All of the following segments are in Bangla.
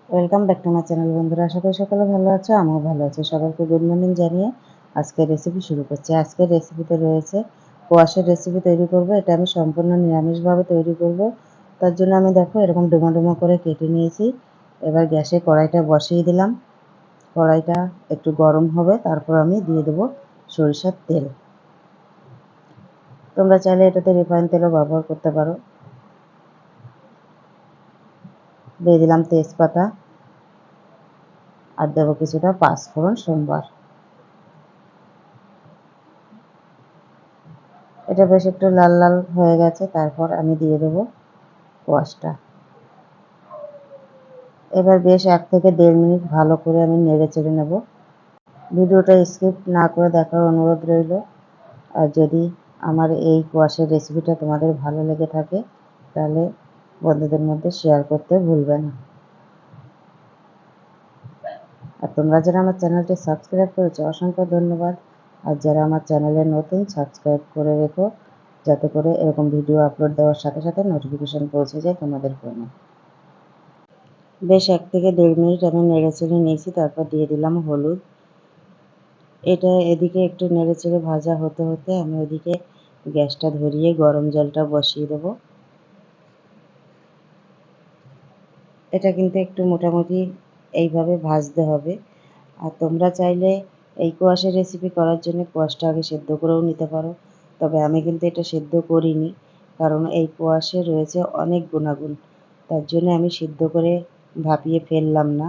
Welcome back to my channel বন্ধুরা। আশা করি সকলে ভালো আছো, আমিও ভালো আছি। সবাইকে গুড মর্নিং জানিয়ে আজকের রেসিপি শুরু করছি। আজকের রেসিপিতে রয়েছে কোয়াশের রেসিপি তৈরি করব। এটা আমি সম্পূর্ণ নিরামিষভাবে তৈরি করব। তার জন্য আমি দেখো এরকম ডুমো ডুমো করে কেটে নিয়েছি। এবার গ্যাসে কড়াইটা বসিয়ে দিলাম। কড়াইটা একটু গরম হবে, তারপর আমি দিয়ে দেবো সরিষার তেল। তোমরা চাইলে এটাতে রিফাইন তেলও ব্যবহার করতে পারো। দিয়ে দিলাম তেজপাতা আর দেবো কিছুটা পাঁচফোড়ন সোমবার। এটা বেশ একটু লাল লাল হয়ে গেছে, তারপর আমি দিয়ে দেবো কোয়াশটা। এবার বেশ 1 থেকে 1.5 মিনিট ভালো করে আমি নেড়ে চেড়ে নেব। ভিডিওটা স্কিপ না করে দেখার অনুরোধ রইল। আর যদি আমার এই কোয়াশের রেসিপিটা তোমাদের ভালো লেগে থাকে তাহলে বন্ধুদের মধ্যে শেয়ার করতে ভুলবে না। আর তোমরা যারা আমার চ্যানেলটি সাবস্ক্রাইব করেছো অসংখ্য ধন্যবাদ। আর যারা আমার চ্যানেলে নতুন সাবস্ক্রাইব করে রেখো, যাতে করে এরকম ভিডিও আপলোড দেওয়ার সাথে সাথে নোটিফিকেশন পৌঁছে যায় তোমাদের ফোনে। বেশ 1 থেকে 1.5 মিনিট আমি নেড়ে চেড়ে নিয়েছি, তারপর দিয়ে দিলাম হলুদ। এটা এদিকে একটু নেড়ে চেড়ে ভাজা হতে হতে আমি ওদিকে গ্যাসটা ধরিয়ে গরম জলটা বসিয়ে দেব। এটা কিন্তু একটু মোটামুটি এইভাবে ভাজতে হবে। আর তোমরা চাইলে এই কোয়াশের রেসিপি করার জন্য কোয়াশটা আগে সেদ্ধ করেও নিতে পারো, তবে আমি কিন্তু এটা সেদ্ধ করিনি, কারণ এই কোয়াশে রয়েছে অনেক গুণাগুণ। তার জন্য আমি সিদ্ধ করে ভাপিয়ে ফেললাম না।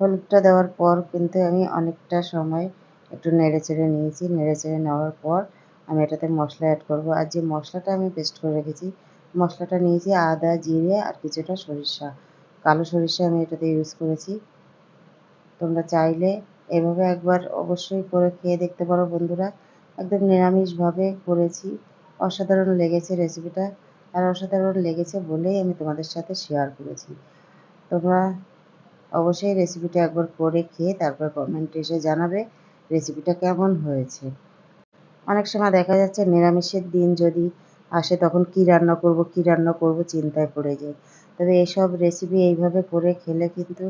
হলুদটা দেওয়ার পর কিন্তু আমি অনেকটা সময় একটু নেড়ে চেড়ে নিয়েছি। নেড়ে চেড়ে নেওয়ার পর আমি এটাতে মশলা অ্যাড করব। আর যে মশলাটা আমি পেস্ট করে রেখেছি, মশলাটা নিয়েছি আদা, জিরে আর কিছুটা সরিষা, কালো সরিষা আমি এটাতে ইউজ করেছি। তোমরা চাইলে এভাবে একবার অবশ্যই করে খেয়ে দেখতে পারো বন্ধুরা। একদম নিরামিষভাবে করেছি, অসাধারণ লেগেছে রেসিপিটা। আর অসাধারণ লেগেছে বলেই আমি তোমাদের সাথে শেয়ার করেছি। তোমরা অবশ্যই রেসিপিটা একবার করে খেয়ে তারপর কমেন্টে এসে জানাবে রেসিপিটা কেমন হয়েছে। অনেক সময় দেখা যাচ্ছে নিরামিষের দিন যদি আসে তখন কি রান্না করব চিন্তায় পড়ে যাই। তবে এসব রেসিপি এইভাবে করে খেলে কিন্তু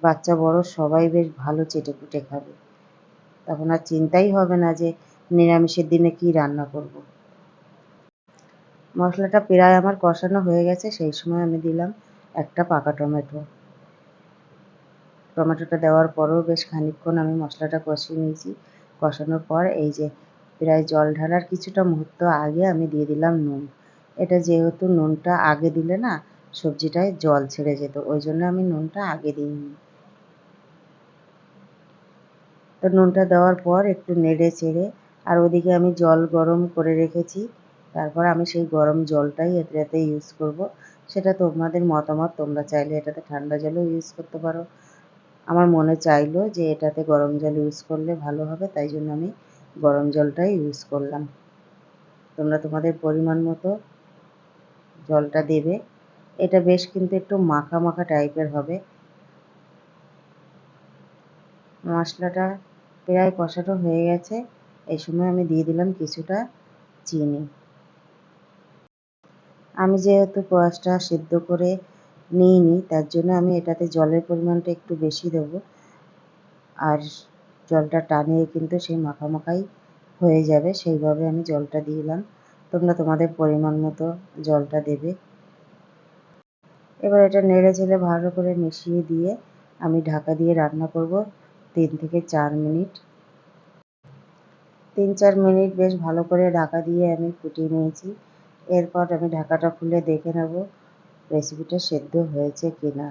বাচ্চা বড় সবাই বেশ ভালো চেটেপুটে খাবে। তখন আর চিন্তাই হবে না যে নিরামিষের দিনে কি রান্না করব। মশলাটা প্রায় আমার কষানো হয়ে গেছে, সেই সময় আমি দিলাম একটা পাকা টমেটো। টমেটোটা দেওয়ার পরেও বেশ খানিকক্ষণ আমি মশলাটা কষিয়ে নিয়েছি। কষানোর পর এই যে প্রায় জল ঢালার কিছুটা মুহূর্ত আগে আমি দিয়ে দিলাম নুন। এটা যেহেতু নুনটা আগে দিলে না সবজিটায় জল ছেড়ে যেত, ওই জন্য আমি নুনটা আগে দিইনি। তো নুনটা দেওয়ার পর একটু নেড়ে চেড়ে, আর ওদিকে আমি জল গরম করে রেখেছি, তারপর আমি সেই গরম জলটাই এটাতে ইউজ করব। সেটা তোমাদের মতামত, তোমরা চাইলে এটাতে ঠান্ডা জলও ইউজ করতে পারো। আমার মনে চাইলো যে এটাতে গরম জল ইউজ করলে ভালো হবে, তাই জন্য আমি গরম জলটাই ইউজ করলাম। তোমরা তোমাদের পরিমাণ মতো জলটা দেবে। এটা বেশ কিন্তু একটু মাখা মাখা টাইপের হবে। মশলাটা প্রায় কষানো হয়ে গেছে, এই সময় আমি দিয়ে দিলাম কিছুটা চিনি। আমি যেহেতু কোয়াশটা সিদ্ধ করে নিইনি, তার জন্য আমি এটাতে জলের পরিমাণটা একটু বেশি দেবো। আর জলটা টানিয়ে কিন্তু সেই মাখামাখাই হয়ে যাবে, সেইভাবে আমি জলটা দিলাম। তোমরা তোমাদের পরিমাণ মতো জলটা দেবে। এবার এটা নেড়ে চেড়ে ভালো করে মিশিয়ে দিয়ে আমি ঢাকা দিয়ে রান্না করব 3 থেকে 4 মিনিট। 3-4 মিনিট বেশ ভালো করে ঢাকা দিয়ে আমি ফুটিয়ে নিয়েছি। এরপর আমি ঢাকাটা খুলে দেখে নেব রেসিপিটা সেদ্ধ হয়েছে কিনা।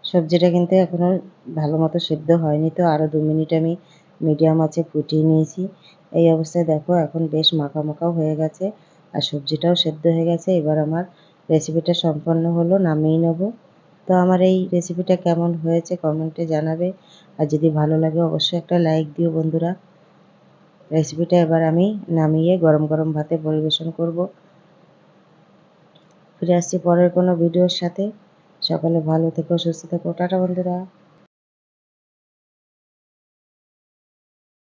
সবজিটা কিন্তু এখনও ভালো মতো সেদ্ধ হয়নি, তো আরও 2 মিনিট আমি মিডিয়াম আঁচে ফুটিয়ে নিয়েছি। এই অবস্থায় দেখো এখন বেশ মাখা মাখাও হয়ে গেছে আর সবজিটাও সেদ্ধ হয়ে গেছে। এবার আমার রেসিপিটা সম্পন্ন হলো, নামিয়ে নেব। তো আমার এই রেসিপিটা কেমন হয়েছে কমেন্টে জানাবে। আর যদি ভালো লাগে অবশ্যই একটা লাইক দিও বন্ধুরা। রেসিপিটা এবার আমি নামিয়ে গরম গরম ভাতে পরিবেশন করব। ফিরে আসছি পরের কোনো ভিডিওর সাথে। সকলে ভালো থেকো, সুস্থ থেকো। টাটা বন্ধুরা।